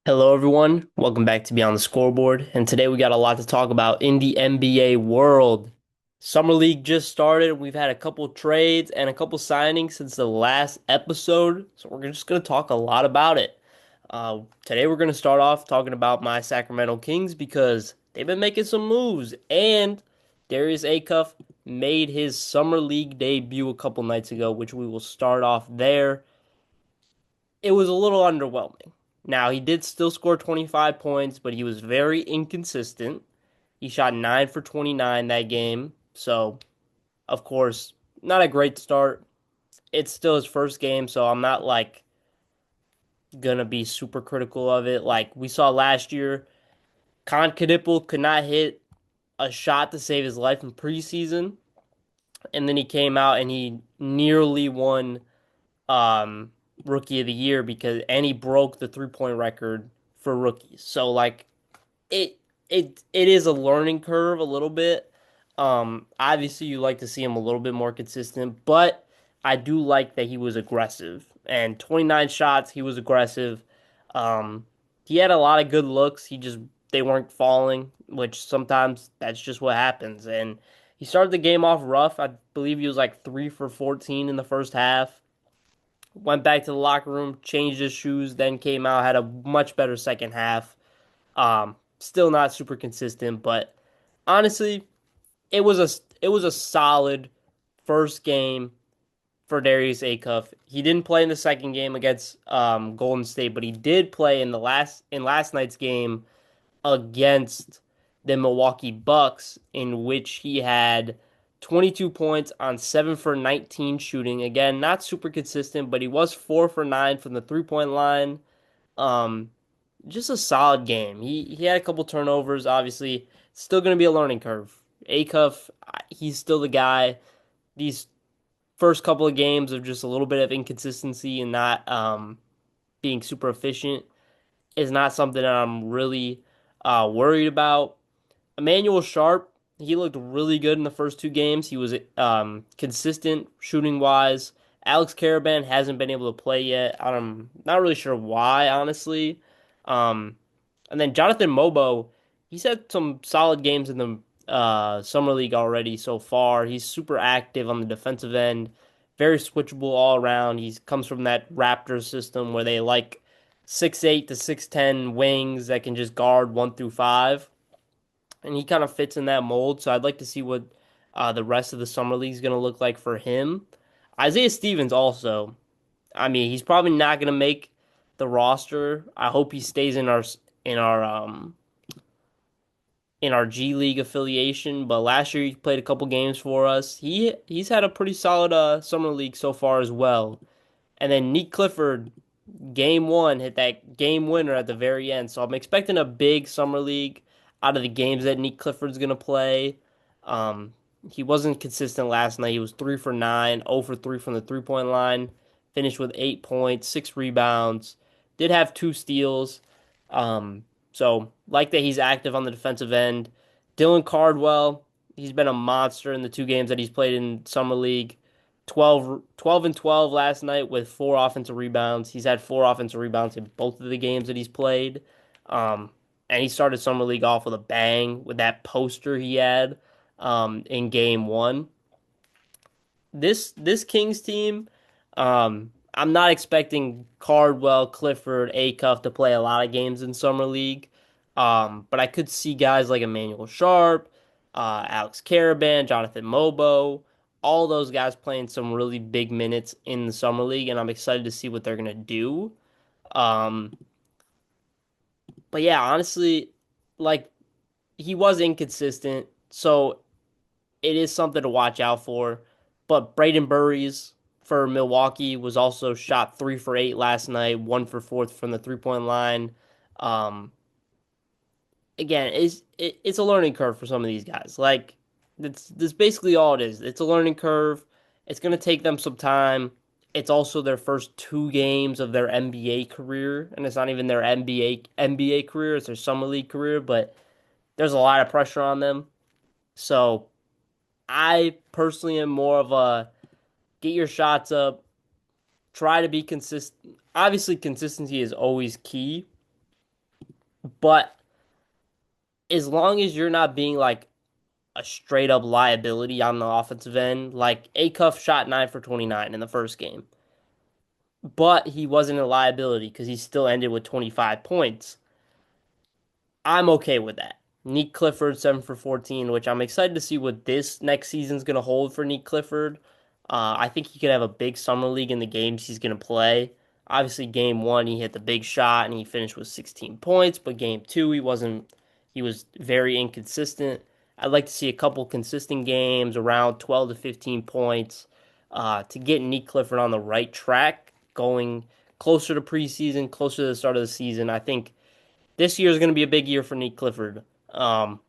Hello, everyone. Welcome back to Beyond the Scoreboard. And today we got a lot to talk about in the NBA world. Summer League just started. We've had a couple trades and a couple signings since the last episode. So we're just going to talk a lot about it. Today we're going to start off talking about my Sacramento Kings because they've been making some moves. And Darius Acuff made his Summer League debut a couple nights ago, which we will start off there. It was a little underwhelming. Now, he did still score 25 points, but he was very inconsistent. He shot 9 for 29 that game. So, of course, not a great start. It's still his first game, so I'm not like gonna be super critical of it. Like we saw last year, Con Kadipple could not hit a shot to save his life in preseason, and then he came out and he nearly won um rookie of the year because and he broke the 3-point record for rookies. So like it it is a learning curve a little bit. Obviously you like to see him a little bit more consistent, but I do like that he was aggressive. And 29 shots, he was aggressive. Um he had a lot of good looks. They weren't falling, which sometimes that's just what happens. And he started the game off rough. I believe he was like 3 for 14 in the first half. Went back to the locker room, changed his shoes, then came out, had a much better second half. Still not super consistent, but honestly, it was a solid first game for Darius Acuff. He didn't play in the second game against Golden State, but he did play in last night's game against the Milwaukee Bucks, in which he had 22 points on 7 for 19 shooting. Again, not super consistent, but he was 4 for 9 from the 3-point line. Um, just a solid game. He had a couple turnovers. Obviously, still going to be a learning curve. Acuff, he's still the guy. These first couple of games of just a little bit of inconsistency and not being super efficient is not something that I'm really worried about. Emmanuel Sharp, he looked really good in the first two games. He was consistent shooting wise. Alex Caravan hasn't been able to play yet. I'm not really sure why, honestly. Um, and then Jonathan Mobo, he's had some solid games in the summer league already so far. He's super active on the defensive end, very switchable all around. He comes from that Raptors system where they like 6'8" to 6'10" wings that can just guard 1 through 5, and he kind of fits in that mold. So I'd like to see what the rest of the summer league is going to look like for him. Isaiah Stevens also. I mean, he's probably not going to make the roster. I hope he stays in our um in our G League affiliation. But last year he played a couple games for us. He's had a pretty solid summer league so far as well. And then Nick Clifford, game one, hit that game winner at the very end. So I'm expecting a big summer league out of the games that Nick Clifford's gonna play. Um, he wasn't consistent last night. He was 3 for 9, 0 for 3 from the 3-point line. Finished with 8 points, 6 rebounds. Did have 2 steals. So like that he's active on the defensive end. Dylan Cardwell, he's been a monster in the 2 games that he's played in summer league. 12 and 12 last night with 4 offensive rebounds. He's had 4 offensive rebounds in both of the games that he's played. Um, and he started Summer League off with a bang with that poster he had in game one. This Kings team, I'm not expecting Cardwell, Clifford, Acuff to play a lot of games in Summer League. But I could see guys like Emmanuel Sharp, Alex Caravan, Jonathan Mobo, all those guys playing some really big minutes in the Summer League, and I'm excited to see what they're gonna do. Um, but yeah, honestly, like he was inconsistent, so it is something to watch out for. But Braden Burries for Milwaukee was also shot 3 for 8 last night, 1 for 4 from the 3-point line. Um, Again, it's a learning curve for some of these guys. Like that's basically all it is. It's a learning curve. It's gonna take them some time. It's also their first 2 games of their NBA career, and it's not even their NBA career. It's their summer league career, but there's a lot of pressure on them. So I personally am more of a get your shots up, try to be consistent. Obviously, consistency is always key, But as long as you're not being like a straight up liability on the offensive end, like Acuff shot 9 for 29 in the first game, but he wasn't a liability because he still ended with 25 points. I'm okay with that. Nick Clifford, 7 for 14, which I'm excited to see what this next season's going to hold for Nick Clifford. I think he could have a big summer league in the games he's going to play. Obviously, game one, he hit the big shot and he finished with 16 points, but game two, he was very inconsistent. I'd like to see a couple consistent games around 12 to 15 points to get Nick Clifford on the right track going closer to preseason, closer to the start of the season. I think this year is going to be a big year for Nick Clifford. Um,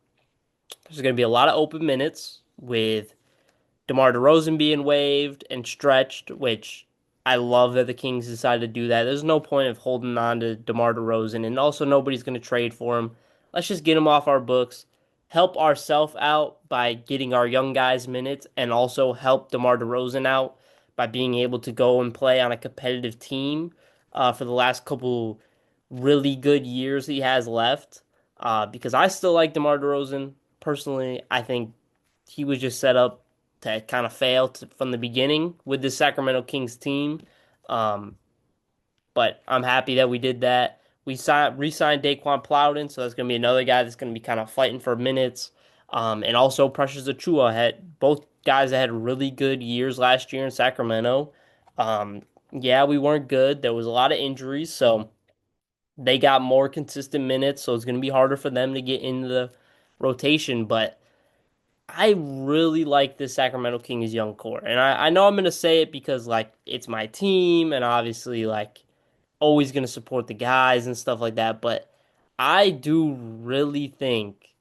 there's going to be a lot of open minutes with DeMar DeRozan being waived and stretched, which I love that the Kings decided to do that. There's no point of holding on to DeMar DeRozan, and also nobody's going to trade for him. Let's just get him off our books, help ourselves out by getting our young guys minutes, and also help DeMar DeRozan out by being able to go and play on a competitive team for the last couple really good years he has left. Because I still like DeMar DeRozan personally. I think he was just set up to kind of fail from the beginning with the Sacramento Kings team. Um, but I'm happy that we did that. We re-signed Daquan Plowden, so that's going to be another guy that's going to be kind of fighting for minutes. And also Precious Achiuwa had both guys that had really good years last year in Sacramento. Yeah, we weren't good. There was a lot of injuries, so they got more consistent minutes, so it's going to be harder for them to get into the rotation. But I really like this Sacramento Kings young core. And I know I'm going to say it because, like, it's my team, and obviously, like, always going to support the guys and stuff like that. But I do really think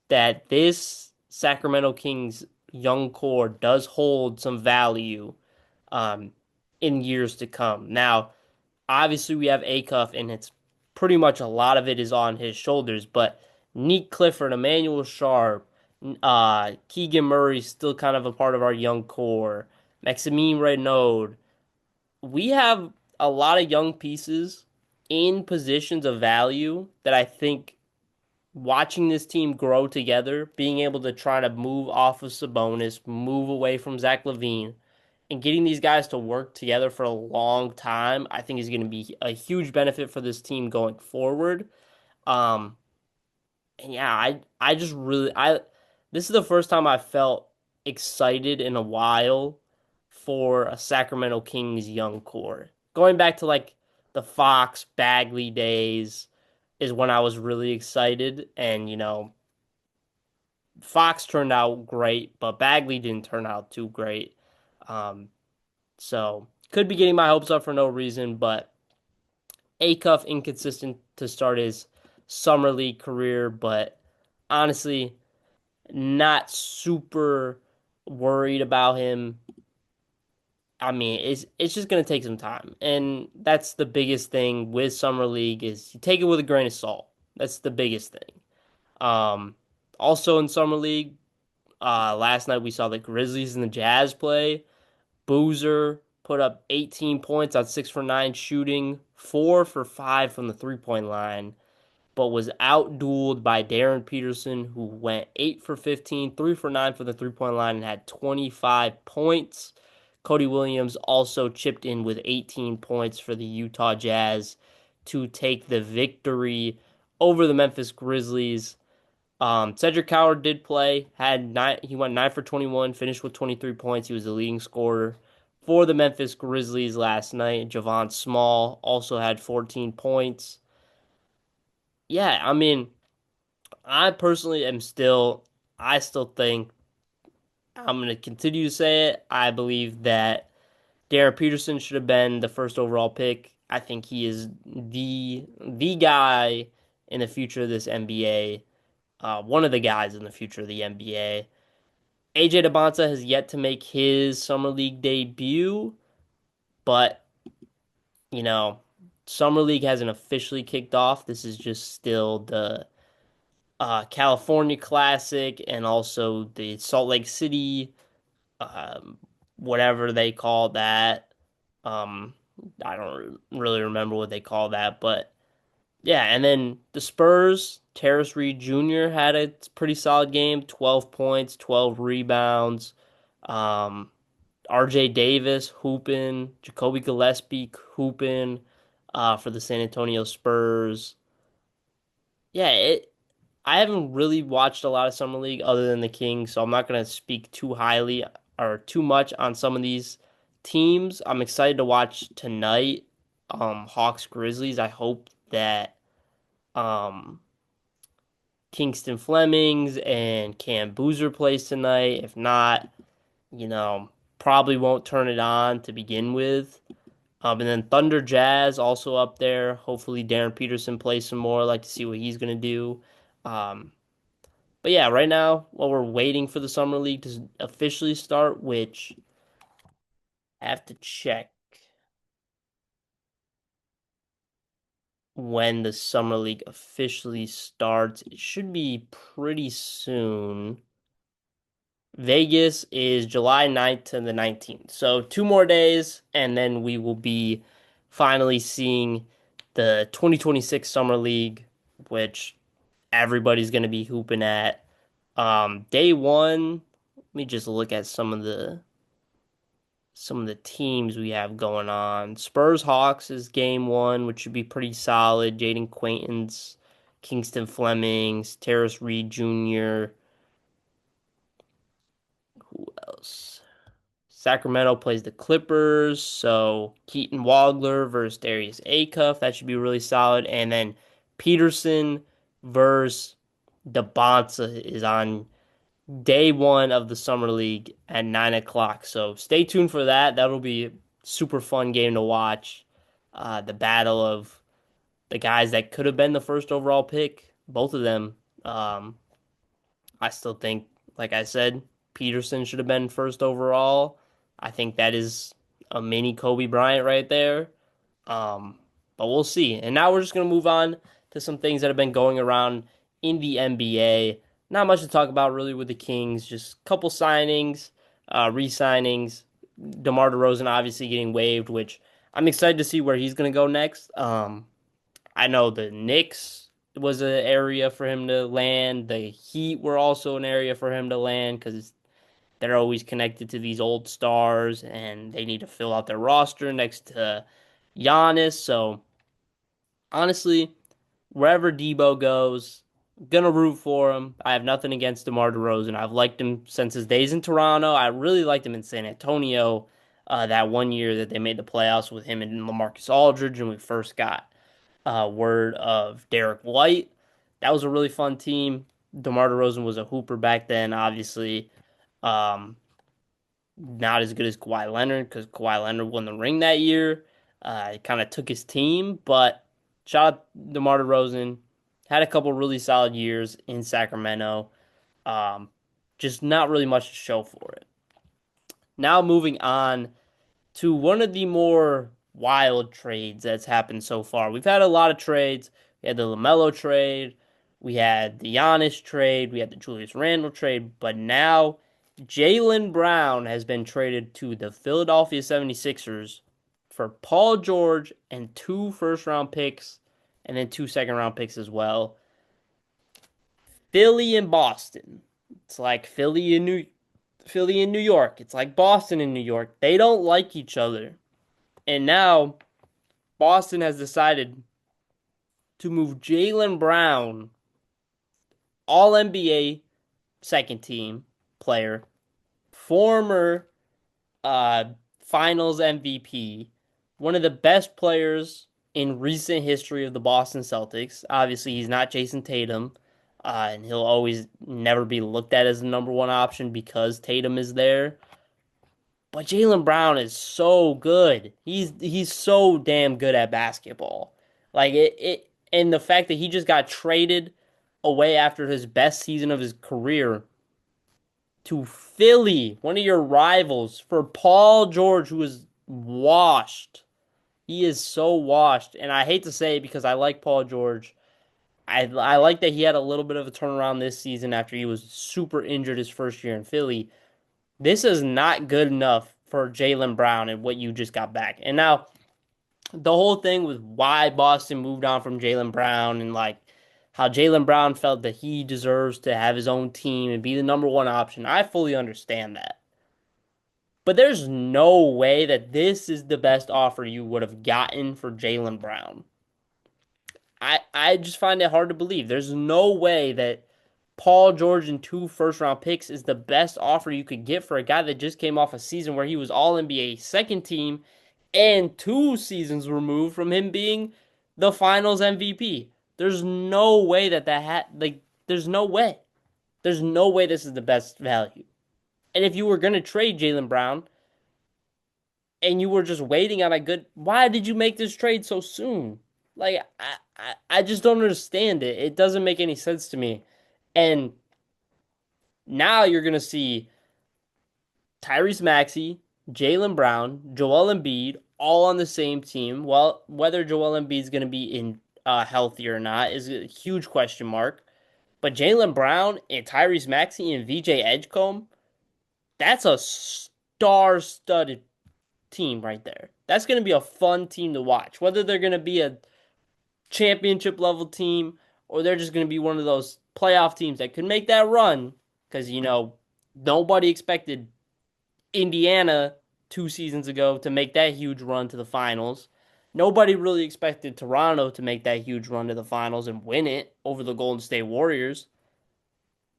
that this Sacramento Kings young core does hold some value um, in years to come. Now, obviously we have Acuff, and it's pretty much a lot of it is on his shoulders. But Nick Clifford, Emmanuel Sharp, Keegan Murray's still kind of a part of our young core. Maxime Renaud. We have a lot of young pieces in positions of value that I think watching this team grow together, being able to try to move off of Sabonis, move away from Zach LaVine, and getting these guys to work together for a long time, I think is going to be a huge benefit for this team going forward. Um, and yeah, I just really I this is the first time I felt excited in a while for a Sacramento Kings young core. Going back to like the Fox Bagley days is when I was really excited, and Fox turned out great, but Bagley didn't turn out too great. Um, so could be getting my hopes up for no reason, but Acuff inconsistent to start his summer league career, but honestly, not super worried about him. I mean, it's just gonna take some time, and that's the biggest thing with summer league is you take it with a grain of salt. That's the biggest thing. Um, Also in summer league, last night we saw the Grizzlies and the Jazz play. Boozer put up 18 points on 6 for 9 shooting, 4 for 5 from the 3-point line, but was outdueled by Darren Peterson, who went 8 for 15, 3 for 9 from the 3-point line, and had 25 points. Cody Williams also chipped in with 18 points for the Utah Jazz to take the victory over the Memphis Grizzlies. Cedric Howard did play, had nine, he went 9 for 21, finished with 23 points. He was the leading scorer for the Memphis Grizzlies last night. Javon Small also had 14 points. Yeah, I mean, I personally I still think I'm going to continue to say it. I believe that Darren Peterson should have been the first overall pick. I think he is the guy in the future of this NBA. One of the guys in the future of the NBA. AJ DeBonta has yet to make his summer league debut, but you know, summer league hasn't officially kicked off. This is just still the California Classic and also the Salt Lake City, um, whatever they call that. Um, I don't really remember what they call that, but Yeah, and then the Spurs, Terrace Reed Jr. had a pretty solid game, 12 points, 12 rebounds. Um, RJ Davis hooping, Jacoby Gillespie hooping for the San Antonio Spurs. Yeah, I haven't really watched a lot of Summer League other than the Kings, so I'm not going to speak too highly or too much on some of these teams. I'm excited to watch tonight, Hawks Grizzlies. I hope that um, Kingston Flemings and Cam Boozer plays tonight. If not, you know, probably won't turn it on to begin with. And then Thunder Jazz also up there. Hopefully Darren Peterson plays some more. I'd like to see what he's gonna do. Um, but yeah, right now, while we're waiting for the summer league to officially start, which I have to check when the summer league officially starts. It should be pretty soon. Vegas is July 9th to the 19th. So 2 more days, and then we will be finally seeing the 2026 Summer League, which everybody's going to be hooping at. Day one, let me just look at some of the teams we have going on. Spurs Hawks is game one, which should be pretty solid. Jaden Quaintance, Kingston Flemings, Terrace Reed Jr. Who else? Sacramento plays the Clippers, so Keaton Wagler versus Darius Acuff. That should be really solid. And then Peterson versus DeBonsa is on day one of the Summer League at 9 o'clock. So stay tuned for that. That'll be a super fun game to watch. The battle of the guys that could have been the first overall pick, both of them. Um, I still think, like I said, Peterson should have been first overall. I think that is a mini Kobe Bryant right there. Um, but we'll see. And now we're just going to move on to some things that have been going around in the NBA. Not much to talk about really with the Kings, just a couple signings, re-signings. DeMar DeRozan obviously getting waived, which I'm excited to see where he's going to go next. I know the Knicks was an area for him to land. The Heat were also an area for him to land because they're always connected to these old stars and they need to fill out their roster next to Giannis. So honestly, wherever Debo goes, I'm gonna root for him. I have nothing against DeMar DeRozan. I've liked him since his days in Toronto. I really liked him in San Antonio. That one year that they made the playoffs with him and LaMarcus Aldridge, and we first got word of Derek White. That was a really fun team. DeMar DeRozan was a hooper back then, obviously. Um, Not as good as Kawhi Leonard because Kawhi Leonard won the ring that year. It kind of took his team, but shout out DeMar DeRozan. Had a couple really solid years in Sacramento. Um, just not really much to show for it. Now moving on to one of the more wild trades that's happened so far. We've had a lot of trades. We had the LaMelo trade, we had the Giannis trade, we had the Julius Randle trade, but now Jaylen Brown has been traded to the Philadelphia 76ers for Paul George and two first round picks and then two second round picks as well. Philly and Boston. It's like Philly and New York. It's like Boston and New York. They don't like each other. And now Boston has decided to move Jaylen Brown, all NBA second team player, former uh, finals MVP, one of the best players in recent history of the Boston Celtics. Obviously, he's not Jason Tatum, and he'll always never be looked at as the number one option because Tatum is there. But Jaylen Brown is so good. He's so damn good at basketball. Like and the fact that he just got traded away after his best season of his career to Philly, one of your rivals, for Paul George, who is washed. He is so washed, and I hate to say it because I like Paul George. I like that he had a little bit of a turnaround this season after he was super injured his first year in Philly. This is not good enough for Jaylen Brown and what you just got back. And now the whole thing with why Boston moved on from Jaylen Brown and like how Jaylen Brown felt that he deserves to have his own team and be the number one option. I fully understand that. But there's no way that this is the best offer you would have gotten for Jaylen Brown. I just find it hard to believe. There's no way that Paul George and two first round picks is the best offer you could get for a guy that just came off a season where he was all NBA second team and 2 seasons removed from him being the finals MVP. There's no way that there's no way. There's no way this is the best value. And if you were going to trade Jaylen Brown and you were just waiting on a good, why did you make this trade so soon? Like I just don't understand it. It doesn't make any sense to me. And now you're gonna see Tyrese Maxey, Jaylen Brown, Joel Embiid all on the same team. Well, whether Joel Embiid is gonna be in healthy or not is a huge question mark. But Jaylen Brown and Tyrese Maxey and VJ Edgecombe, that's a star-studded team right there. That's gonna be a fun team to watch. Whether they're gonna be a championship level team or they're just going to be one of those playoff teams that could make that run because, nobody expected Indiana 2 seasons ago to make that huge run to the finals. Nobody really expected Toronto to make that huge run to the finals and win it over the Golden State Warriors.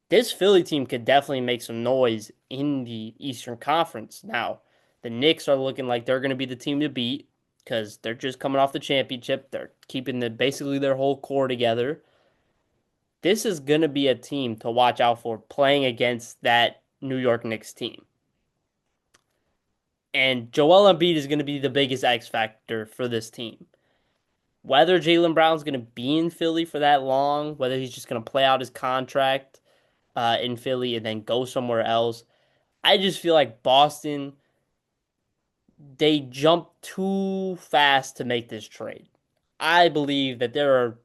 This Philly team could definitely make some noise in the Eastern Conference. Now, the Knicks are looking like they're going to be the team to beat because they're just coming off the championship. They're keeping basically their whole core together. This is going to be a team to watch out for playing against that New York Knicks team. And Joel Embiid is going to be the biggest X factor for this team. Whether Jaylen Brown's going to be in Philly for that long, whether he's just going to play out his contract in Philly and then go somewhere else, I just feel like Boston, they jumped too fast to make this trade. I believe that there are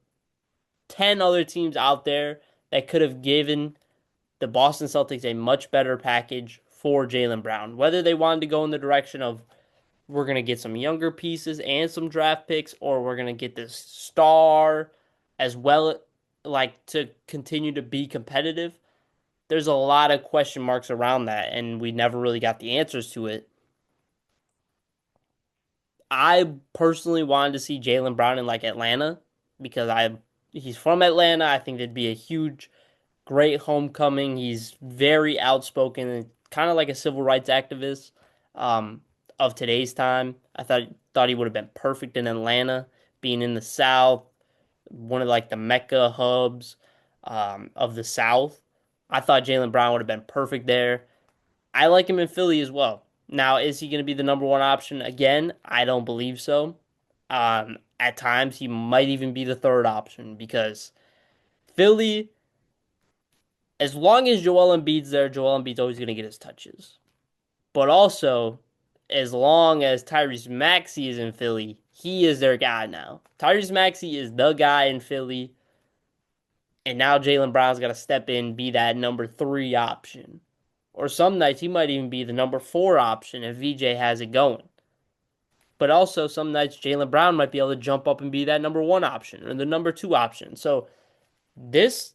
10 other teams out there that could have given the Boston Celtics a much better package for Jaylen Brown. Whether they wanted to go in the direction of we're going to get some younger pieces and some draft picks, or we're going to get this star as well, like to continue to be competitive. There's a lot of question marks around that, and we never really got the answers to it. I personally wanted to see Jaylen Brown in like Atlanta because he's from Atlanta. I think it'd be a huge, great homecoming. He's very outspoken and kind of like a civil rights activist of today's time. I thought he would have been perfect in Atlanta, being in the South, one of like the Mecca hubs of the South. I thought Jaylen Brown would have been perfect there. I like him in Philly as well. Now, is he going to be the number one option again? I don't believe so. At times, he might even be the third option because Philly, as long as Joel Embiid's there, Joel Embiid's always going to get his touches. But also, as long as Tyrese Maxey is in Philly, he is their guy now. Tyrese Maxey is the guy in Philly, and now Jaylen Brown's got to step in, be that number 3 option. Or some nights he might even be the number 4 option if VJ has it going. But also some nights Jaylen Brown might be able to jump up and be that number 1 option or the number 2 option. So this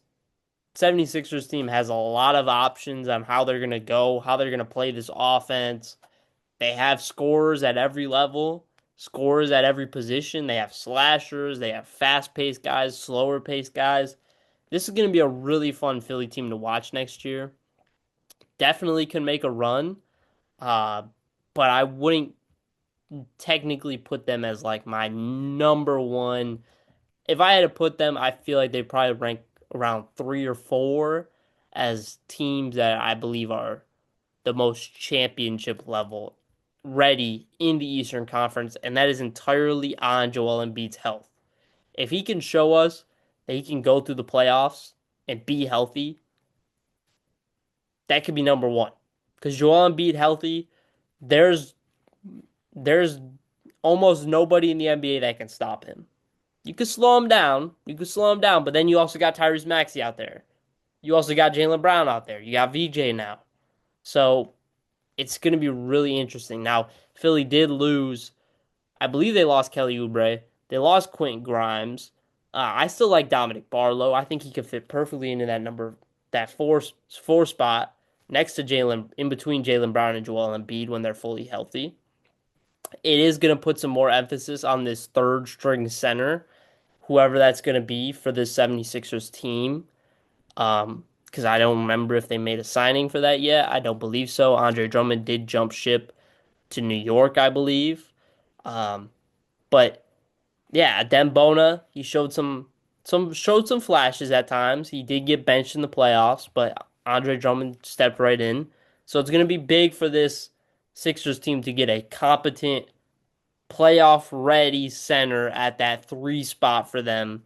76ers team has a lot of options on how they're going to go, how they're going to play this offense. They have scorers at every level, scorers at every position. They have slashers, they have fast-paced guys, slower-paced guys. This is going to be a really fun Philly team to watch next year. Definitely can make a run, uh, but I wouldn't technically put them as like my number one. If I had to put them, I feel like they probably rank around 3 or 4 as teams that I believe are the most championship level ready in the Eastern Conference, and that is entirely on Joel Embiid's health. If he can show us that he can go through the playoffs and be healthy, that could be number 1. Because Joel Embiid healthy, there's there's almost nobody in the NBA that can stop him. You could slow him down. You could slow him down, but then you also got Tyrese Maxey out there. You also got Jaylen Brown out there. You got VJ now. So it's going to be really interesting. Now, Philly did lose I believe they lost Kelly Oubre. They lost Quentin Grimes. I still like Dominic Barlow. I think he could fit perfectly into that four spot next to Jaylen, in between Jaylen Brown and Joel Embiid when they're fully healthy. It is going to put some more emphasis on this third string center, whoever that's going to be for the 76ers team. Because I don't remember if they made a signing for that yet. I don't believe so. Andre Drummond did jump ship to New York, I believe. Um, but yeah, Dembona, he showed some flashes at times. He did get benched in the playoffs, but Andre Drummond stepped right in. So it's going to be big for this Sixers team to get a competent playoff ready center at that three spot for them,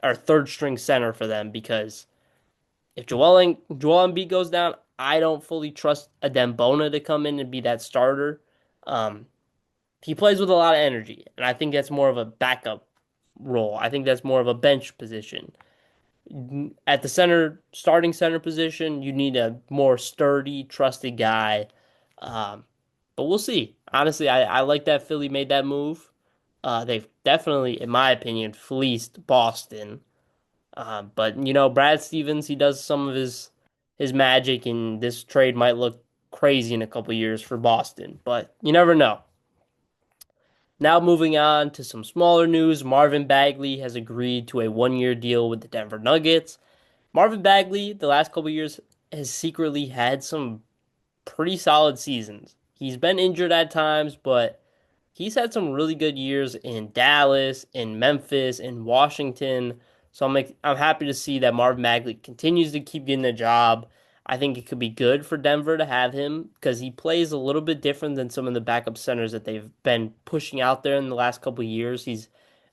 or third string center for them, because if Joel Embiid goes down, I don't fully trust a Dembona to come in and be that starter. Um, he plays with a lot of energy, and I think that's more of a backup role. I think that's more of a bench position. At the starting center position, you need a more sturdy, trusted guy. Um, but we'll see. Honestly, I like that Philly made that move. They've definitely, in my opinion, fleeced Boston. But Brad Stevens, he does some of his magic, and this trade might look crazy in a couple years for Boston. But you never know. Now moving on to some smaller news, Marvin Bagley has agreed to a one-year deal with the Denver Nuggets. Marvin Bagley, the last couple years, has secretly had some pretty solid seasons. He's been injured at times, but he's had some really good years in Dallas, in Memphis, in Washington. So I'm happy to see that Marvin Bagley continues to keep getting the job. I think it could be good for Denver to have him because he plays a little bit different than some of the backup centers that they've been pushing out there in the last couple of years. He's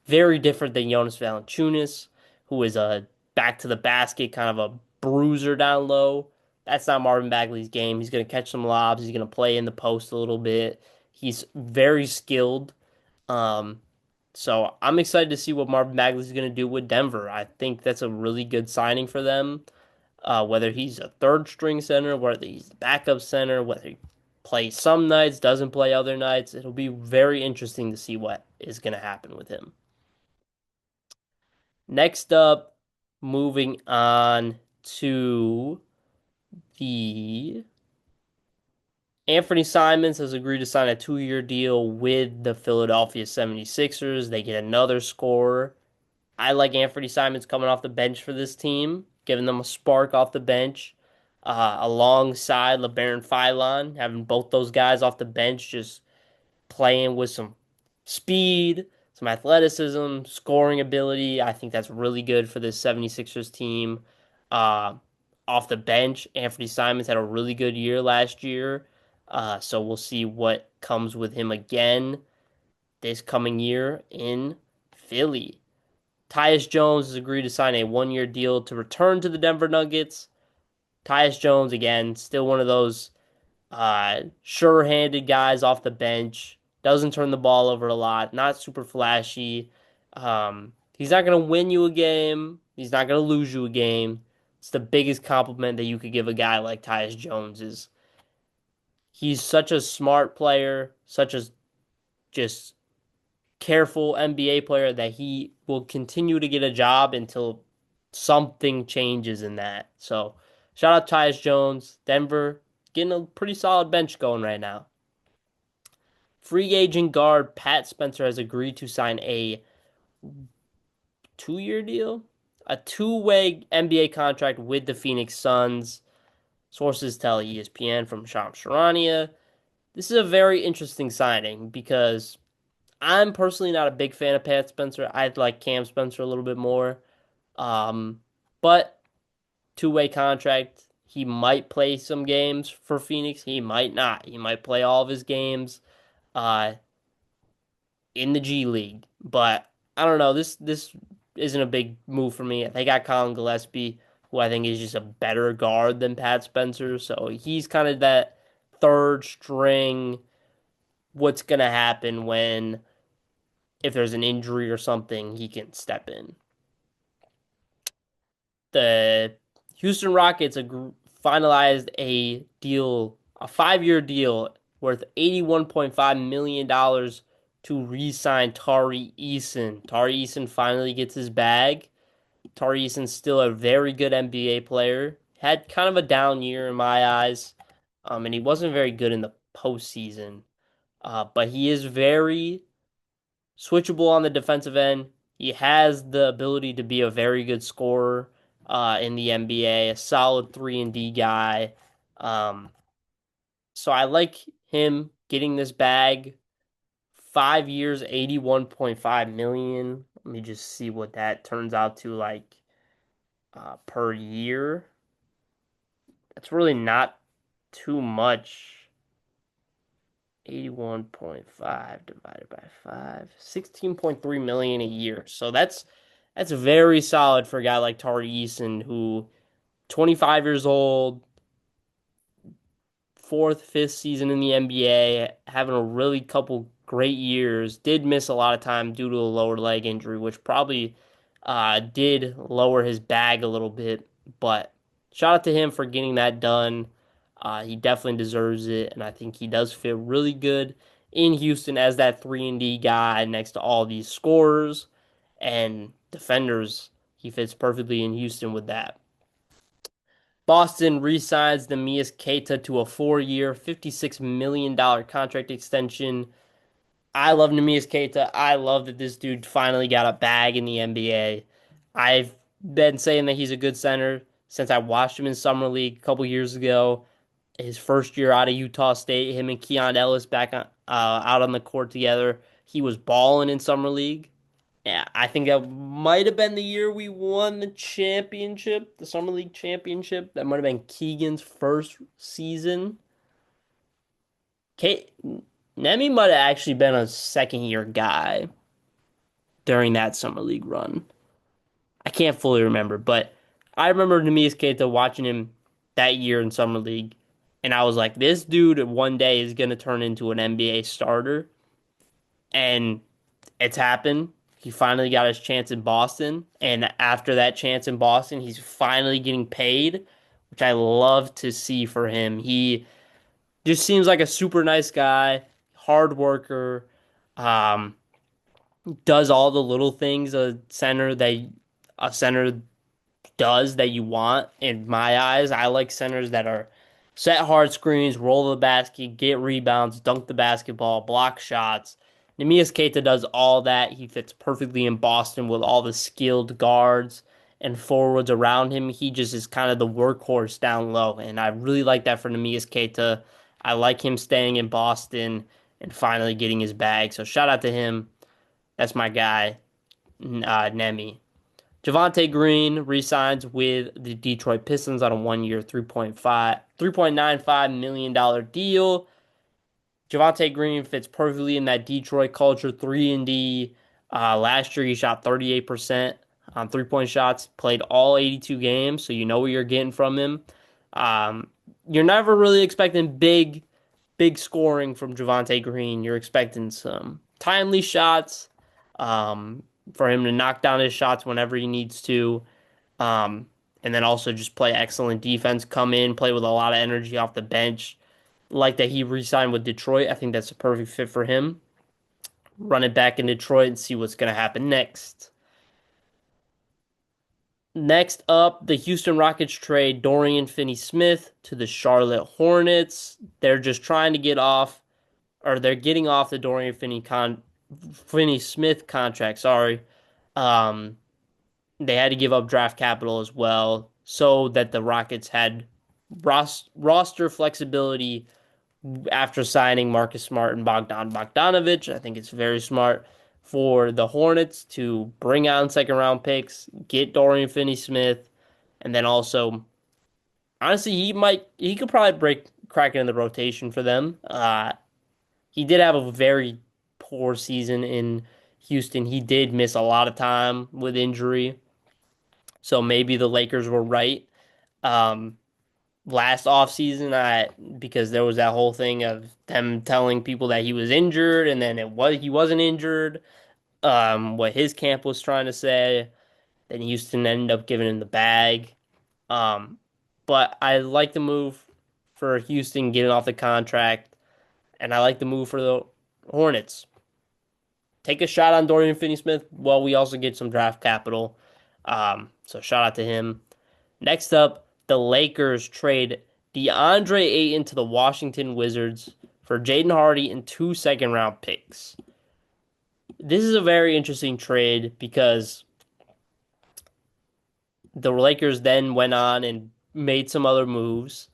very different than Jonas Valanciunas, who is a back to the basket kind of a bruiser down low. That's not Marvin Bagley's game. He's going to catch some lobs. He's going to play in the post a little bit. He's very skilled. Um, so I'm excited to see what Marvin Bagley's going to do with Denver. I think that's a really good signing for them. Whether he's a third string center, whether he's the backup center, whether he plays some nights, doesn't play other nights, it'll be very interesting to see what is going to happen with him. Next up, moving on to the Anthony Simons has agreed to sign a 2-year deal with the Philadelphia 76ers. They get another scorer. I like Anthony Simons coming off the bench for this team, giving them a spark off the bench, alongside LeBaron Philon, having both those guys off the bench, just playing with some speed, some athleticism, scoring ability. I think that's really good for this 76ers team. Uh, Off the bench, Anthony Simons had a really good year last year. So we'll see what comes with him again this coming year in Philly. Tyus Jones has agreed to sign a 1-year deal to return to the Denver Nuggets. Tyus Jones, again, still one of those sure-handed guys off the bench. Doesn't turn the ball over a lot. Not super flashy. He's not going to win you a game. He's not going to lose you a game. It's the biggest compliment that you could give a guy like Tyus Jones is he's such a smart player, such a just careful NBA player that he will continue to get a job until something changes in that. So shout out Tyus Jones, Denver, getting a pretty solid bench going right now. Free agent guard Pat Spencer has agreed to sign a 2-year deal, a two-way NBA contract with the Phoenix Suns. Sources tell ESPN from Shams Charania. This is a very interesting signing because I'm personally not a big fan of Pat Spencer. I like Cam Spencer a little bit more. Um, but two-way contract. He might play some games for Phoenix. He might not. He might play all of his games uh, in the G League. But I don't know. This isn't a big move for me. They got Colin Gillespie, who I think is just a better guard than Pat Spencer. So he's kind of that third string. What's gonna happen when if there's an injury or something, he can step in. The Houston Rockets finalized a 5-year deal worth $81.5 million to re-sign Tari Eason. Tari Eason finally gets his bag. Tari Eason's still a very good NBA player. Had kind of a down year in my eyes, and he wasn't very good in the postseason. But he is very switchable on the defensive end. He has the ability to be a very good scorer in the NBA, a solid 3 and D guy. Um, so I like him getting this bag. 5 years, 81.5 million. Let me just see what that turns out to like per year. That's really not too much. 81.5 divided by 5, 16.3 million a year. So that's very solid for a guy like Tari Eason, who 25 years old, fourth, fifth season in the NBA, having a really couple great years. Did miss a lot of time due to a lower leg injury, which probably did lower his bag a little bit. But shout out to him for getting that done. He definitely deserves it, and I think he does fit really good in Houston as that 3 and D guy next to all these scorers and defenders. He fits perfectly in Houston with that. Boston re-signs Neemias Queta to a 4-year, $56 million contract extension. I love Neemias Queta. I love that this dude finally got a bag in the NBA. I've been saying that he's a good center since I watched him in Summer League a couple years ago. His first year out of Utah State, him and Keon Ellis back out on the court together. He was balling in Summer League. Yeah, I think that might have been the year we won the championship, the Summer League championship. That might have been Keegan's first season. K Nemi might have actually been a second year guy during that Summer League run. I can't fully remember, but I remember Neemias Queta watching him that year in Summer League, and I was like, this dude one day is going to turn into an NBA starter. And it's happened. He finally got his chance in Boston, and after that chance in Boston, he's finally getting paid, which I love to see for him. He just seems like a super nice guy, hard worker, um, does all the little things a center does that you want. In my eyes, I like centers that are set hard screens, roll the basket, get rebounds, dunk the basketball, block shots. Neemias Queta does all that. He fits perfectly in Boston with all the skilled guards and forwards around him. He just is kind of the workhorse down low, and I really like that for Neemias Queta. I like him staying in Boston and finally getting his bag. So shout out to him. That's my guy, Nemi. Javonte Green re-signs with the Detroit Pistons on a 1-year, $3.95 million deal. Javonte Green fits perfectly in that Detroit culture, 3 and D. Last year he shot 38% on 3-point shots, played all 82 games, so you know what you're getting from him. You're never really expecting big scoring from Javonte Green. You're expecting some timely shots, um, for him to knock down his shots whenever he needs to. Um, and then also just play excellent defense, come in, play with a lot of energy off the bench. Like that he re-signed with Detroit. I think that's a perfect fit for him. Run it back in Detroit and see what's going to happen next. Next up, the Houston Rockets trade Dorian Finney-Smith to the Charlotte Hornets. They're just trying to get off, or they're getting off the Finney-Smith contract. Sorry, um, they had to give up draft capital as well, so that the Rockets had roster flexibility after signing Marcus Smart and Bogdan Bogdanovic. I think it's very smart for the Hornets to bring out second round picks, get Dorian Finney-Smith, and then also honestly he could probably crack into the rotation for them. He did have a very poor season in Houston. He did miss a lot of time with injury. So maybe the Lakers were right. Um, Last offseason, because there was that whole thing of them telling people that he was injured and then he wasn't injured. What his camp was trying to say. Then Houston ended up giving him the bag. Um, but I like the move for Houston getting off the contract, and I like the move for the Hornets. take a shot on Dorian Finney-Smith. Well, we also get some draft capital. So shout out to him. Next up, the Lakers trade DeAndre Ayton to the Washington Wizards for Jaden Hardy and two second-round picks. This is a very interesting trade because the Lakers then went on and made some other moves,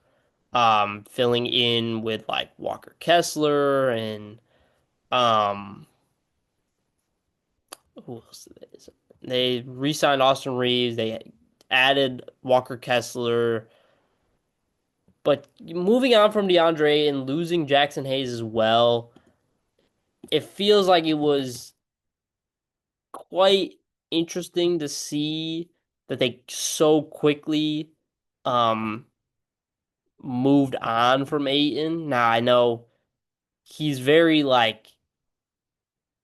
filling in with like Walker Kessler and um, who else did they re-signed Austin Reeves. They added Walker Kessler. But moving on from DeAndre and losing Jackson Hayes as well, it feels like it was quite interesting to see that they so quickly um moved on from Ayton. Now I know he's very like,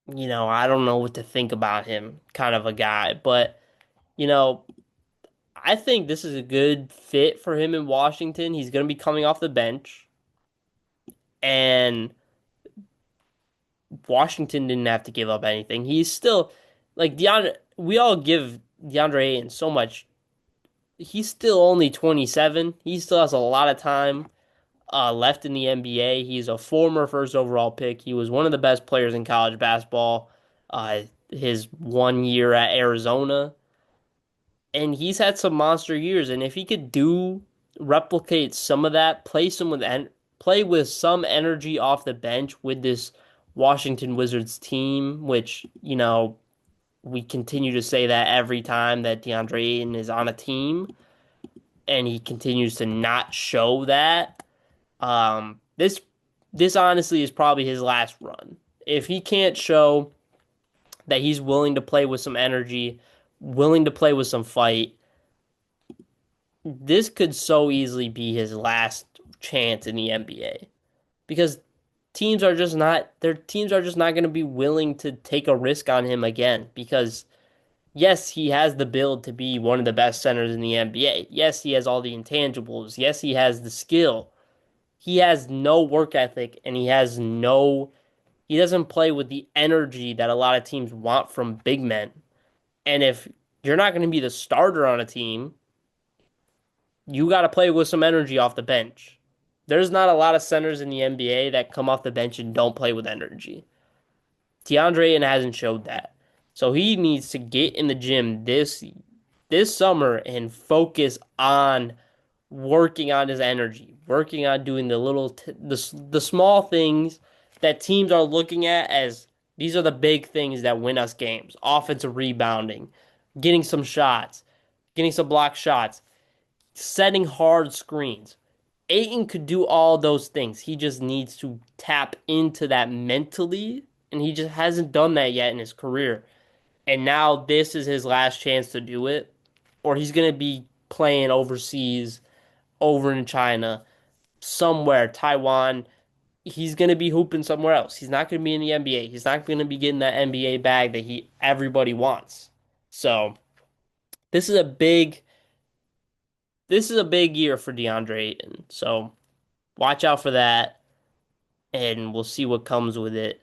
I don't know what to think about him kind of a guy, but you know, I think this is a good fit for him in Washington. He's going to be coming off the bench, and Washington didn't have to give up anything. He's still like DeAndre. We all give DeAndre Ayton so much. He's still only 27. He still has a lot of time left in the NBA. He's a former first overall pick. He was one of the best players in college basketball. His 1 year at Arizona, and he's had some monster years. And if he could replicate some of that, play with some energy off the bench with this Washington Wizards team, which we continue to say that every time that DeAndre Ayton is on a team, and he continues to not show that. This honestly is probably his last run. If he can't show that he's willing to play with some energy, willing to play with some fight, this could so easily be his last chance in the NBA because teams are just not going to be willing to take a risk on him again because yes, he has the build to be one of the best centers in the NBA. Yes, he has all the intangibles. Yes, he has the skill. He has no work ethic and he doesn't play with the energy that a lot of teams want from big men. And if you're not going to be the starter on a team, you got to play with some energy off the bench. There's not a lot of centers in the NBA that come off the bench and don't play with energy. DeAndre Ayton hasn't showed that. So he needs to get in the gym this summer and focus on working on his energy, working on doing the small things that teams are looking at as these are the big things that win us games. Offensive rebounding, getting some shots, getting some block shots, setting hard screens. Ayton could do all those things. He just needs to tap into that mentally, and he just hasn't done that yet in his career. And now this is his last chance to do it, or he's going to be playing overseas, over in China, somewhere, Taiwan. He's going to be hooping somewhere else. He's not going to be in the NBA. He's not going to be getting that NBA bag that everybody wants. So this is a big this is a big year for DeAndre Ayton. So watch out for that, and we'll see what comes with it.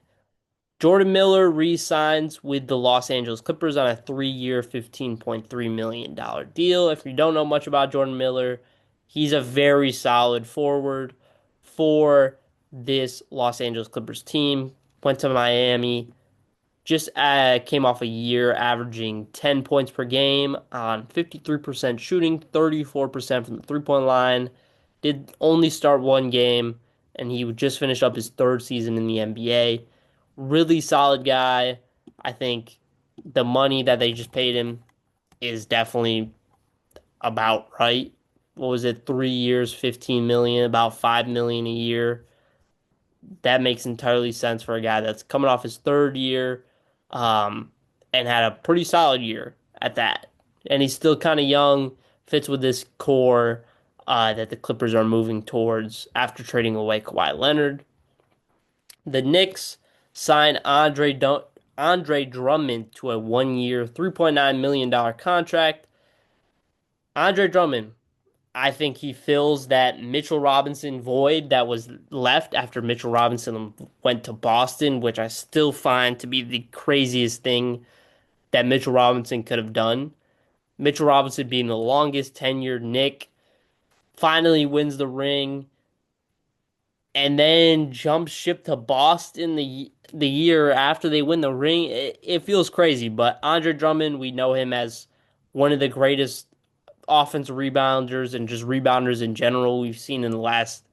Jordan Miller re-signs with the Los Angeles Clippers on a 3-year, $15.3 million deal. If you don't know much about Jordan Miller, he's a very solid forward for this Los Angeles Clippers team. Went to Miami, just came off a year averaging 10 points per game on 53% shooting, 34% from the three-point line. Did only start one game, and he would just finish up his third season in the NBA. Really solid guy. I think the money that they just paid him is definitely about right. What was it? 3 years, 15 million, about 5 million a year. That makes entirely sense for a guy that's coming off his third year, um, and had a pretty solid year at that. And he's still kind of young, fits with this core that the Clippers are moving towards after trading away Kawhi Leonard. The Knicks signed Andre Drummond to a 1 year, $3.9 million contract. Andre Drummond, I think he fills that Mitchell Robinson void that was left after Mitchell Robinson went to Boston, which I still find to be the craziest thing that Mitchell Robinson could have done. Mitchell Robinson being the longest tenured Knick, finally wins the ring, and then jumps ship to Boston the year after they win the ring. It feels crazy, but Andre Drummond, we know him as one of the greatest offensive rebounders and just rebounders in general we've seen in the last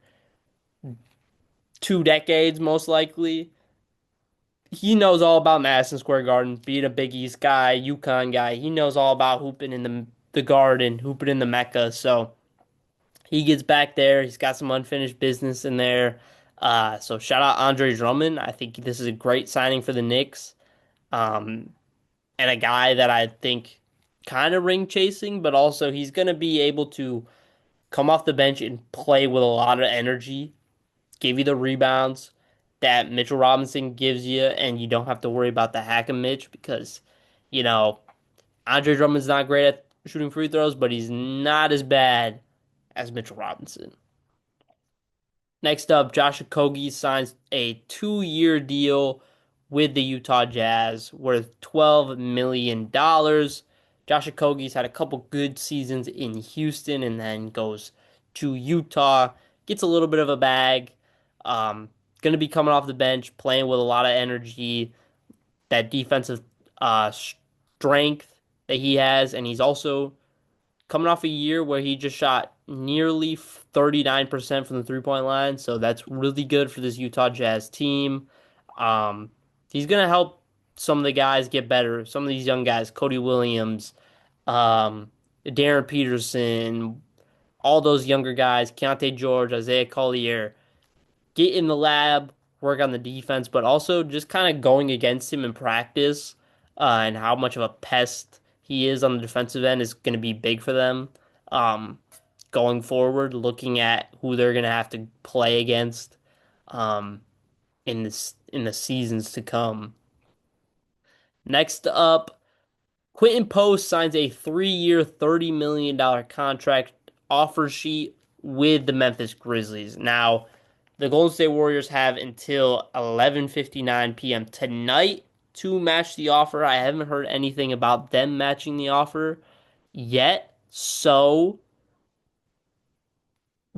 2 decades, most likely. He knows all about Madison Square Garden, being a Big East guy, UConn guy. He knows all about hooping in the Garden, hooping in the Mecca. So he gets back there. He's got some unfinished business in there. So shout out Andre Drummond. I think this is a great signing for the Knicks. Um, and a guy that I think kind of ring chasing, but also he's going to be able to come off the bench and play with a lot of energy, give you the rebounds that Mitchell Robinson gives you, and you don't have to worry about the hack and Mitch because, you know, Andre Drummond's not great at shooting free throws, but he's not as bad as Mitchell Robinson. Next up, Josh Okogie signs a 2-year deal with the Utah Jazz worth $12 million. Josh Okogie's had a couple good seasons in Houston and then goes to Utah, gets a little bit of a bag. Um, going to be coming off the bench, playing with a lot of energy, that defensive strength that he has, and he's also coming off a year where he just shot nearly 39% from the three-point line, so that's really good for this Utah Jazz team. Um, he's gonna help some of the guys get better. Some of these young guys, Cody Williams, Darren Peterson, all those younger guys, Keontae George, Isaiah Collier, get in the lab, work on the defense, but also just kind of going against him in practice, and how much of a pest he is on the defensive end is going to be big for them. Um, Going forward, looking at who they're going to have to play against, um, in the seasons to come. Next up, Quentin Post signs a 3-year, $30 million contract offer sheet with the Memphis Grizzlies. Now, the Golden State Warriors have until 11:59 p.m. tonight to match the offer. I haven't heard anything about them matching the offer yet, so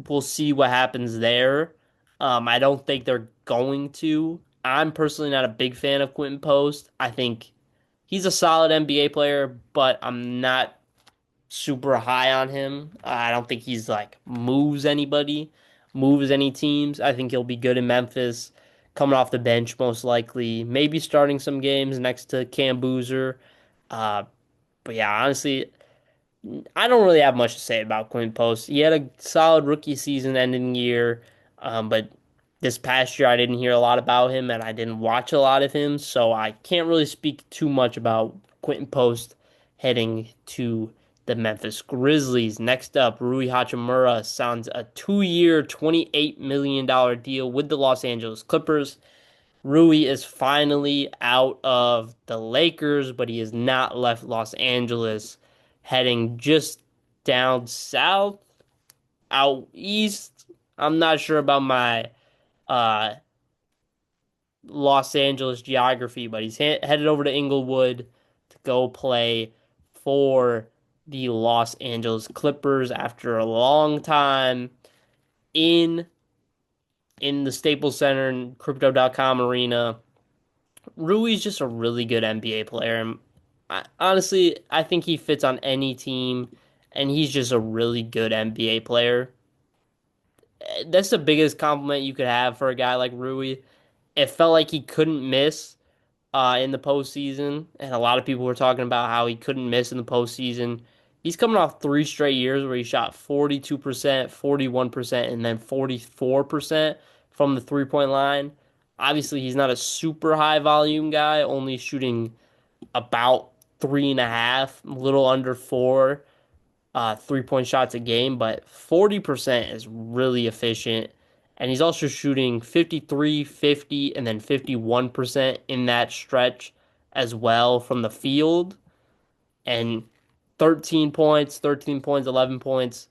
we'll see what happens there. I don't think they're going to. I'm personally not a big fan of Quentin Post. I think he's a solid NBA player, but I'm not super high on him. I don't think he's like moves any teams. I think he'll be good in Memphis, coming off the bench most likely, maybe starting some games next to Cam Boozer. Uh, but yeah, honestly, I don't really have much to say about Quinn Post. He had a solid rookie season ending year, but this past year I didn't hear a lot about him and I didn't watch a lot of him, so I can't really speak too much about Quentin Post heading to the Memphis Grizzlies. Next up, Rui Hachimura signs a 2-year, $28 million deal with the Los Angeles Clippers. Rui is finally out of the Lakers, but he has not left Los Angeles, heading just down south, out east. I'm not sure about my uh, Los Angeles geography, but he's headed over to Inglewood to go play for the Los Angeles Clippers after a long time in in the Staples Center and Crypto.com arena. Rui's just a really good NBA player. And honestly, I think he fits on any team, and he's just a really good NBA player. That's the biggest compliment you could have for a guy like Rui. It felt like he couldn't miss in the postseason, and a lot of people were talking about how he couldn't miss in the postseason. He's coming off 3 straight years where he shot 42%, 41%, and then 44% from the three-point line. Obviously, he's not a super high volume guy, only shooting about 3.5, a little under 4 3-point shots a game, but 40% is really efficient. And he's also shooting 53, 50, and then 51% in that stretch as well from the field. And 13 points, 11 points.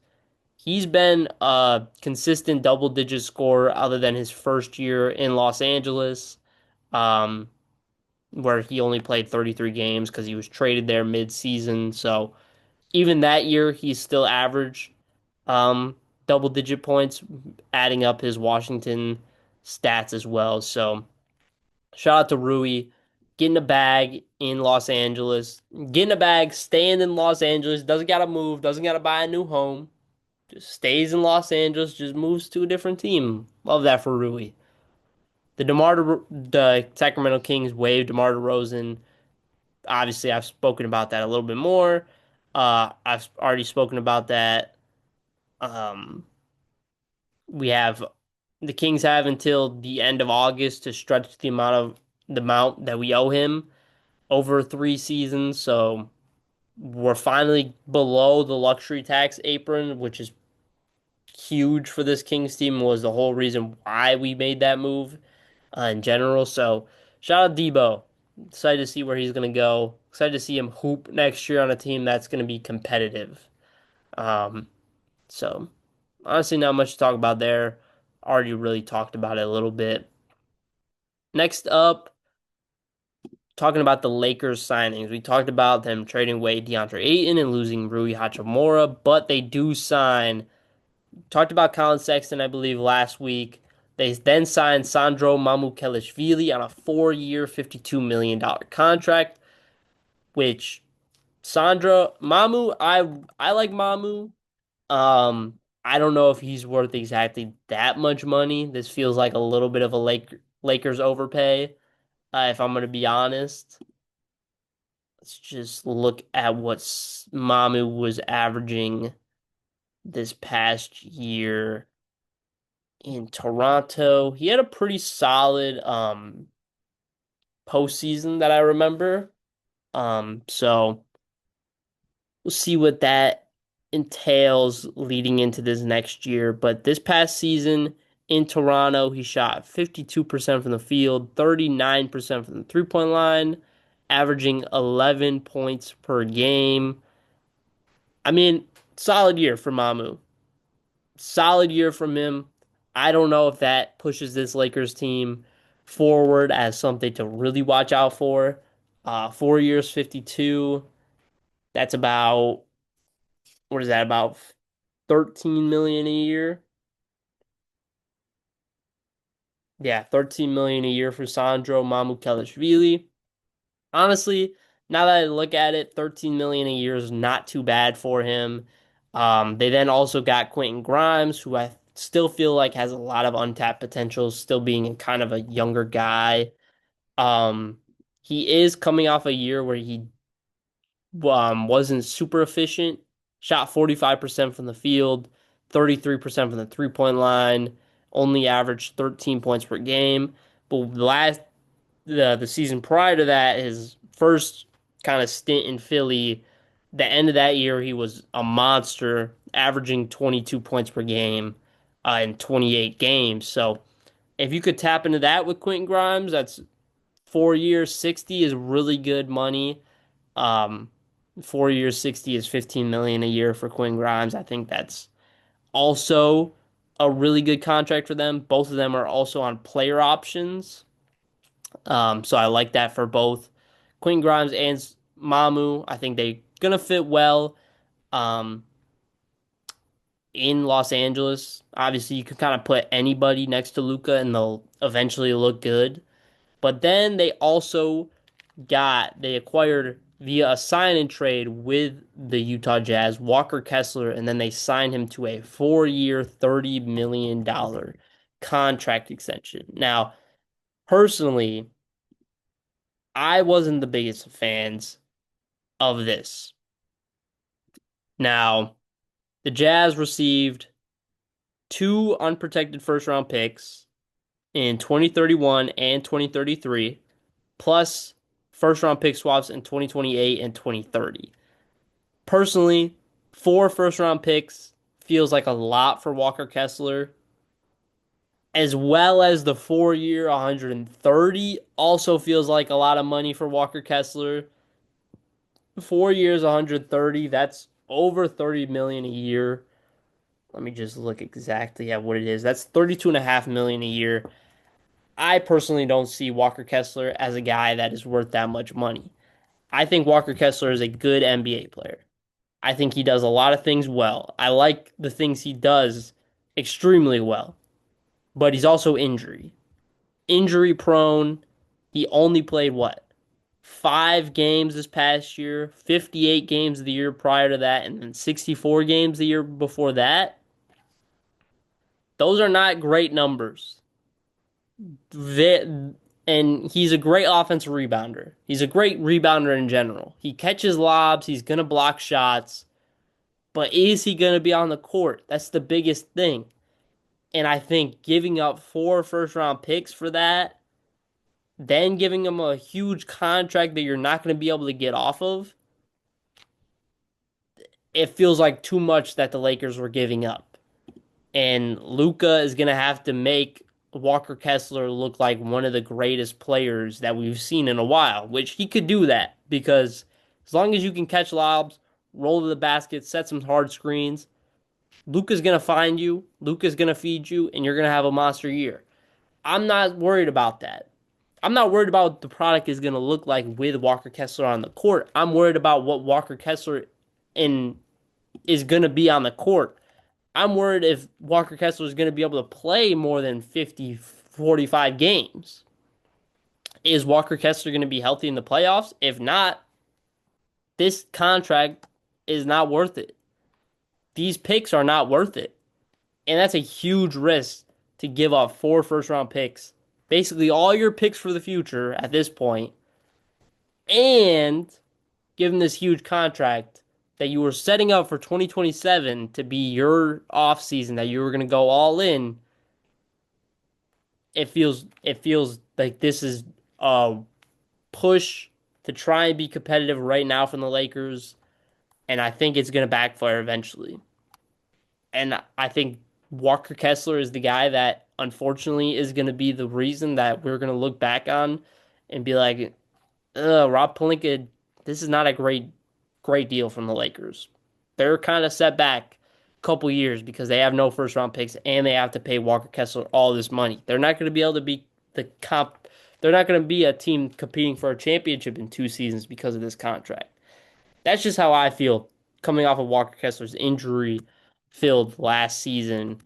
He's been a consistent double digit scorer other than his first year in Los Angeles, um, where he only played 33 games because he was traded there mid-season. So even that year, he's still averaged um, double digit points, adding up his Washington stats as well. So shout out to Rui getting a bag in Los Angeles, getting a bag, staying in Los Angeles, doesn't gotta move, doesn't gotta buy a new home, just stays in Los Angeles, just moves to a different team. Love that for Rui. The Sacramento Kings waived DeMar DeRozan. Obviously, I've spoken about that a little bit more. I've already spoken about that. Um, we have the Kings have until the end of August to stretch the amount that we owe him over 3 seasons. So we're finally below the luxury tax apron, which is huge for this Kings team. Was the whole reason why we made that move in general. So shout out Debo. Excited to see where he's gonna go. Excited to see him hoop next year on a team that's gonna be competitive. Um, so honestly, not much to talk about there. Already really talked about it a little bit. Next up, talking about the Lakers signings. We talked about them trading away DeAndre Ayton and losing Rui Hachimura, but they do sign. Talked about Colin Sexton, I believe, last week. They then signed Sandro Mamukelashvili on a 4-year, $52 million contract, which I like Mamu. I don't know if he's worth exactly that much money. This feels like a little bit of a Lakers overpay, if I'm going to be honest. Let's just look at what Mamu was averaging this past year in Toronto. He had a pretty solid postseason that I remember. So we'll see what that entails leading into this next year. But this past season in Toronto, he shot 52% from the field, 39% from the three-point line, averaging 11 points per game. I mean, solid year for Mamu. Solid year from him. I don't know if that pushes this Lakers team forward as something to really watch out for. 4 years, 52. That's about, what is that, about 13 million a year? Yeah, 13 million a year for Sandro Mamukelashvili. Honestly, now that I look at it, 13 million a year is not too bad for him. They then also got Quentin Grimes, who I still feel like has a lot of untapped potential, still being kind of a younger guy. Um, he is coming off a year where he wasn't super efficient, shot 45% from the field, 33% from the three-point line, only averaged 13 points per game. But the season prior to that, his first kind of stint in Philly, the end of that year, he was a monster, averaging 22 points per game in 28 games. So if you could tap into that with Quentin Grimes, that's 4 years, 60 is really good money. Um, 4 years, 60 is 15 million a year for Quentin Grimes. I think that's also a really good contract for them. Both of them are also on player options. So I like that for both Quentin Grimes and Mamu. I think they gonna fit well um, in Los Angeles. Obviously, you can kind of put anybody next to Luka and they'll eventually look good. But then they acquired via a sign and trade with the Utah Jazz, Walker Kessler, and then they signed him to a 4-year, $30 million contract extension. Now, personally, I wasn't the biggest fans of this. Now, the Jazz received two unprotected first round picks in 2031 and 2033, plus first round pick swaps in 2028 and 2030. Personally, four first round picks feels like a lot for Walker Kessler, as well as the 4-year 130 also feels like a lot of money for Walker Kessler. 4 years 130, that's over 30 million a year. Let me just look exactly at what it is. That's 32.5 million a year. I personally don't see Walker Kessler as a guy that is worth that much money. I think Walker Kessler is a good NBA player. I think he does a lot of things well. I like the things he does extremely well, but he's also injury prone. He only played what? 5 games this past year, 58 games the year prior to that, and then 64 games the year before that. Those are not great numbers. And he's a great offensive rebounder. He's a great rebounder in general. He catches lobs, he's going to block shots, but is he going to be on the court? That's the biggest thing. And I think giving up 4 first round picks for that, then giving him a huge contract that you're not going to be able to get off of, it feels like too much that the Lakers were giving up. And Luka is going to have to make Walker Kessler look like one of the greatest players that we've seen in a while, which he could do that because as long as you can catch lobs, roll to the basket, set some hard screens, Luka's going to find you, Luka's going to feed you, and you're going to have a monster year. I'm not worried about that. I'm not worried about what the product is going to look like with Walker Kessler on the court. I'm worried about what Walker Kessler in is going to be on the court. I'm worried if Walker Kessler is going to be able to play more than 50, 45 games. Is Walker Kessler going to be healthy in the playoffs? If not, this contract is not worth it. These picks are not worth it. And that's a huge risk to give up 4 first round picks, basically all your picks for the future at this point, and give him this huge contract that you were setting up for 2027 to be your off season that you were going to go all in. It feels like this is a push to try and be competitive right now from the Lakers, and I think it's going to backfire eventually. And I think Walker Kessler is the guy that unfortunately is going to be the reason that we're going to look back on and be like, Rob Pelinka, this is not a great deal from the Lakers. They're kind of set back a couple years because they have no first round picks and they have to pay Walker Kessler all this money. They're not going to be able to be the comp. They're not going to be a team competing for a championship in 2 seasons because of this contract. That's just how I feel coming off of Walker Kessler's injury filled last season,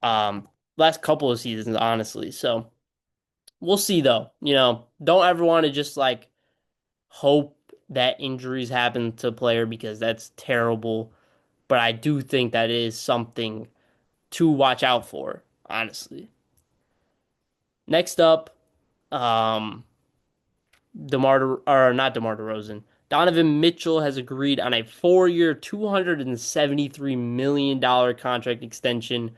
last couple of seasons, honestly. So we'll see though. Don't ever want to just like hope that injuries happen to a player because that's terrible. But I do think that is something to watch out for, honestly. Next up, um, DeMar or not DeMar DeRozan. Donovan Mitchell has agreed on a 4-year, $273 million contract extension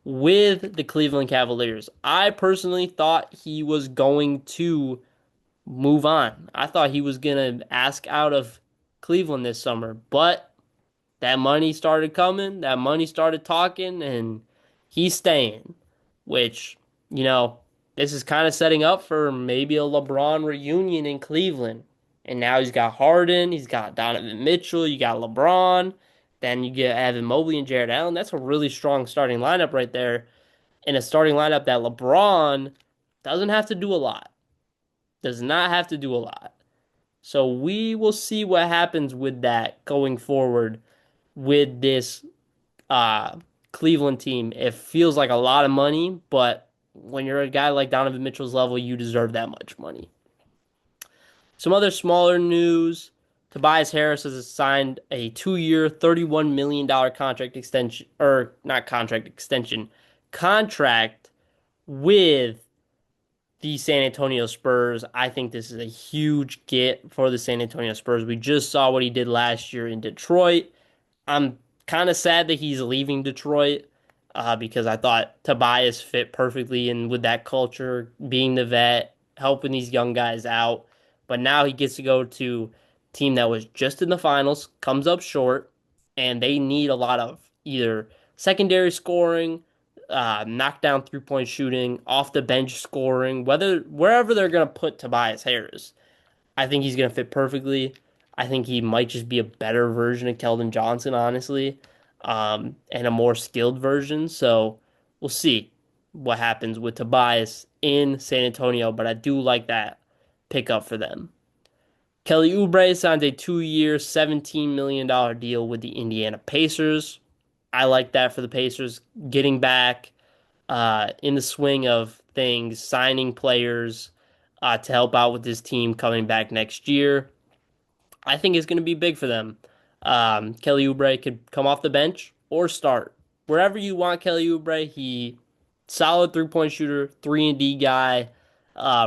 with the Cleveland Cavaliers. I personally thought he was going to move on. I thought he was going to ask out of Cleveland this summer, but that money started coming, that money started talking, and he's staying, which, you know, this is kind of setting up for maybe a LeBron reunion in Cleveland. And now he's got Harden, he's got Donovan Mitchell, you got LeBron, then you get Evan Mobley and Jared Allen. That's a really strong starting lineup right there. In a starting lineup that LeBron doesn't have to do a lot. Does not have to do a lot. So we will see what happens with that going forward with this Cleveland team. It feels like a lot of money, but when you're a guy like Donovan Mitchell's level, you deserve that much money. Some other smaller news. Tobias Harris has signed a 2-year, $31 million contract extension, or not contract extension, contract with the San Antonio Spurs. I think this is a huge get for the San Antonio Spurs. We just saw what he did last year in Detroit. I'm kind of sad that he's leaving Detroit because I thought Tobias fit perfectly in with that culture, being the vet, helping these young guys out. But now he gets to go to a team that was just in the finals, comes up short, and they need a lot of either secondary scoring, knockdown 3-point shooting, off the bench scoring, wherever they're gonna put Tobias Harris. I think he's gonna fit perfectly. I think he might just be a better version of Keldon Johnson, honestly. and a more skilled version. So we'll see what happens with Tobias in San Antonio, but I do like that pickup for them. Kelly Oubre signed a 2-year, $17 million deal with the Indiana Pacers. I like that for the Pacers, getting back in the swing of things, signing players to help out with this team coming back next year. I think it's going to be big for them. Kelly Oubre could come off the bench or start wherever you want. Kelly Oubre, he solid 3-point shooter, 3-and-D guy,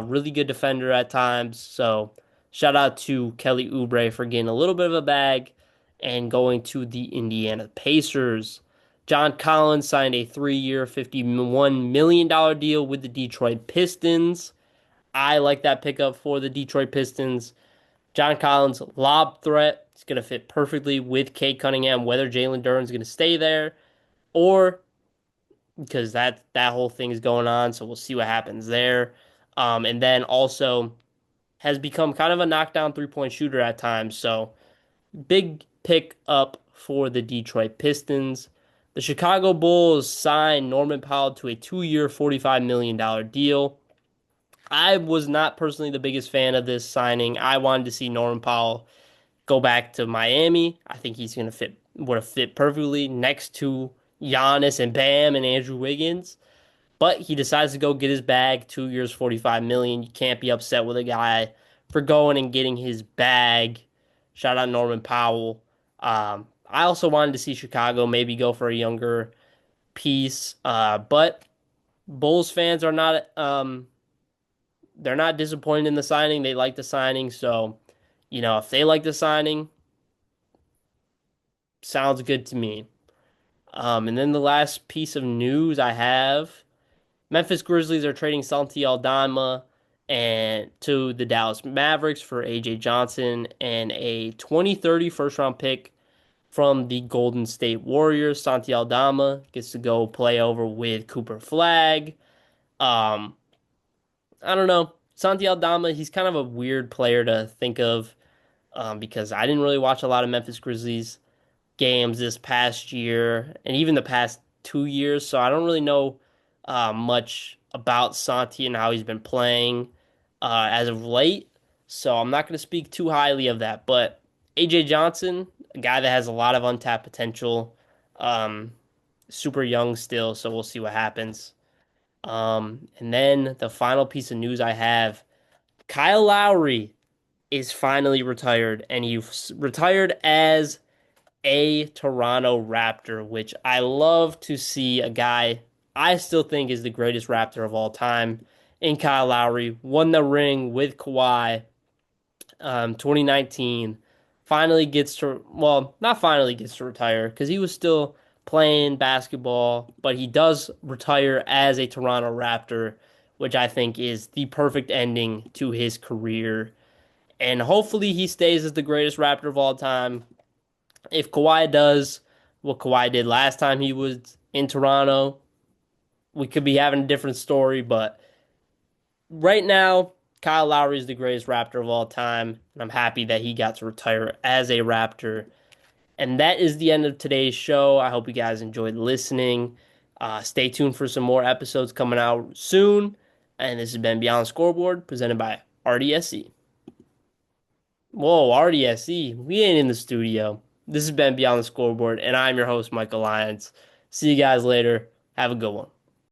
really good defender at times. So shout out to Kelly Oubre for getting a little bit of a bag and going to the Indiana Pacers. John Collins signed a 3-year, $51 million deal with the Detroit Pistons. I like that pickup for the Detroit Pistons. John Collins, lob threat. It's going to fit perfectly with Cade Cunningham, whether Jalen Duren's going to stay there or because that whole thing is going on. So we'll see what happens there. And then also has become kind of a knockdown 3-point shooter at times. So big pick up for the Detroit Pistons. The Chicago Bulls signed Norman Powell to a 2-year, $45 million deal. I was not personally the biggest fan of this signing. I wanted to see Norman Powell go back to Miami. I think he's gonna would have fit perfectly next to Giannis and Bam and Andrew Wiggins. But he decides to go get his bag, 2 years, 45 million. You can't be upset with a guy for going and getting his bag. Shout out Norman Powell. I also wanted to see Chicago maybe go for a younger piece. But Bulls fans are not they're not disappointed in the signing. They like the signing, so if they like the signing, sounds good to me. And then the last piece of news I have, Memphis Grizzlies are trading Santi Aldama and to the Dallas Mavericks for AJ Johnson and a 2030 first round pick from the Golden State Warriors. Santi Aldama gets to go play over with Cooper Flag. Um, I don't know. Santi Aldama, he's kind of a weird player to think of because I didn't really watch a lot of Memphis Grizzlies games this past year and even the past 2 years. So I don't really know much about Santi and how he's been playing as of late. So I'm not going to speak too highly of that. But AJ Johnson, a guy that has a lot of untapped potential, um, super young still. So we'll see what happens. And then the final piece of news I have, Kyle Lowry is finally retired, and he retired as a Toronto Raptor, which I love to see a guy I still think is the greatest Raptor of all time in Kyle Lowry. Won the ring with Kawhi 2019. Finally gets to, well, not finally gets to retire because he was still playing basketball, but he does retire as a Toronto Raptor, which I think is the perfect ending to his career. And hopefully he stays as the greatest Raptor of all time. If Kawhi does what Kawhi did last time he was in Toronto, we could be having a different story. But right now, Kyle Lowry is the greatest Raptor of all time, and I'm happy that he got to retire as a Raptor. And that is the end of today's show. I hope you guys enjoyed listening. Stay tuned for some more episodes coming out soon. And this has been Beyond the Scoreboard, presented by RDSC. Whoa, RDSC, we ain't in the studio. This has been Beyond the Scoreboard, and I'm your host, Michael Lyons. See you guys later. Have a good one.